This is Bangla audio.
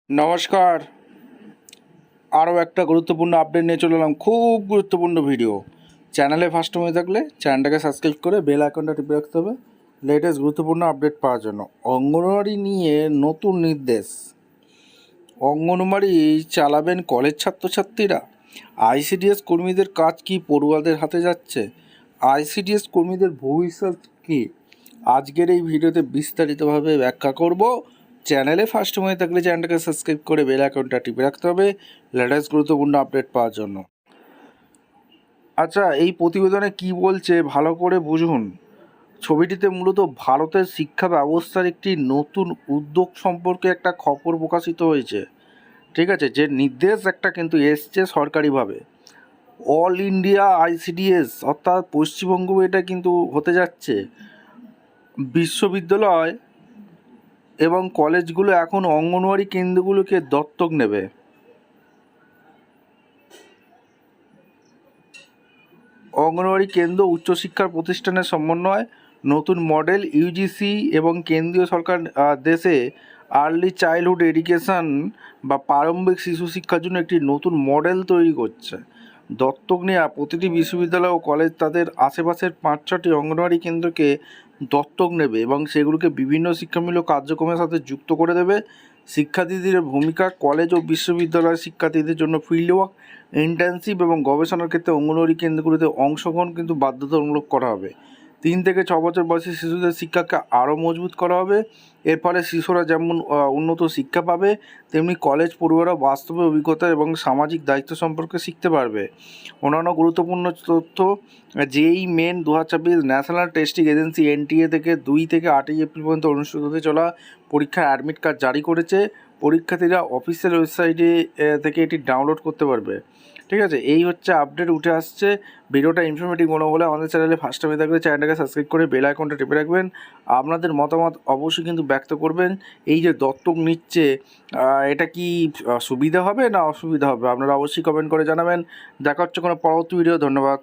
নমস্কার। আরও একটা গুরুত্বপূর্ণ আপডেট নিয়ে চলে এলাম, খুব গুরুত্বপূর্ণ ভিডিও। চ্যানেলে ফার্স্ট হয়ে থাকলে চ্যানেলটাকে সাবস্ক্রাইব করে বেল আইকনটা টিপে রাখতে হবে লেটেস্ট গুরুত্বপূর্ণ আপডেট পাওয়ার জন্য। অঙ্গনওয়াড়ি নিয়ে নতুন নির্দেশ। অঙ্গনওয়াড়ি চালাবেন কলেজ ছাত্রছাত্রীরা। আইসিডিএস কর্মীদের কাজ কি পড়ুয়াদের হাতে যাচ্ছে? আইসিডিএস কর্মীদের ভবিষ্যৎ কী? আজকের এই ভিডিওতে বিস্তারিতভাবে ব্যাখ্যা করব। চ্যানেলে ফার্স্ট হয়ে থাকলে চ্যানেলটাকে সাবস্ক্রাইব করে বেল আইকনটা টিপে রাখতে হবে লেটেস্ট গুরুত্বপূর্ণ আপডেট পাওয়ার জন্য। আচ্ছা, এই প্রতিবেদনে কি বলছে ভালো করে বুঝুন। ছবিটিতে মূলত ভারতের শিক্ষা ব্যবস্থার একটি নতুন উদ্যোগ সম্পর্কে একটা খবর প্রকাশিত হয়েছে। ঠিক আছে, যে নির্দেশ একটা কিন্তু এসছে সরকারিভাবে। অল ইন্ডিয়া আইসিডিএস অর্থাৎ পশ্চিমবঙ্গ এটা কিন্তু হতে যাচ্ছে। বিশ্ববিদ্যালয় এবং কলেজগুলো এখন অঙ্গনওয়াড়ি কেন্দ্রগুলোকে দত্তক নেবে। অঙ্গনওয়াড়ি কেন্দ্র উচ্চশিক্ষার প্রতিষ্ঠানের সমন্বয় নতুন মডেল ইউজিসি এবং কেন্দ্রীয় সরকার দেশে আর্লি চাইল্ডহুড এডুকেশন বা প্রারম্ভিক শিশু শিক্ষার জন্য একটি নতুন মডেল তৈরি করছে। দত্তক নেওয়া প্রতিটি বিশ্ববিদ্যালয় ও কলেজ তাদের আশেপাশের 5-6টি অঙ্গনওয়াড়ি কেন্দ্রকে দত্তক নেবে এবং সেগুলোকে বিভিন্ন শিক্ষামূলক কার্যক্রমের সাথে যুক্ত করে দেবে। শিক্ষার্থীদের ভূমিকা: কলেজ ও বিশ্ববিদ্যালয়ের শিক্ষার্থীদের জন্য ফিল্ড ওয়ার্ক, ইন্টার্নশিপ এবং গবেষণার ক্ষেত্রে অঙ্গনওয়াড়ি কেন্দ্রগুলিতে অংশগ্রহণ কিন্তু বাধ্যতামূলক করা হবে। 3 থেকে 6 বছর বয়সী শিশুদের শিক্ষাকে আরও মজবুত করা হবে। এর ফলে শিশুরা যেমন উন্নত শিক্ষা পাবে, তেমনি কলেজ পড়ুয়ারা বাস্তবে অভিজ্ঞতা এবং সামাজিক দায়িত্ব সম্পর্কে শিখতে পারবে। অন্যান্য গুরুত্বপূর্ণ তথ্য: JEE Main 2026 National Testing Agency NTA থেকে 2 থেকে 8 এপ্রিল পর্যন্ত অনুষ্ঠিত হতে চলা পরীক্ষার অ্যাডমিট কার্ড জারি করেছে। পরীক্ষার্থীরা অফিসিয়াল ওয়েবসাইটে থেকে এটি ডাউনলোড করতে পারবে। ঠিক আছে, এই হচ্ছে আপডেট উঠে আসছে। ভিডিওটা ইনফরমেটিভ মনে হলে আমাদের চ্যানেলে ফার্স্ট টাইমে থাকলে চ্যানেলটাকে সাবস্ক্রাইব করে বেল আইকনটা টিপে রাখবেন। আপনাদের মতামত অবশ্যই কিন্তু ব্যক্ত করবেন। এই যে দত্তক নিচ্ছে, এটা কি সুবিধা হবে না অসুবিধা হবে? আপনারা অবশ্যই কমেন্ট করে জানাবেন। দেখা হচ্ছে কোনো পরবর্তী ভিডিও। ধন্যবাদ।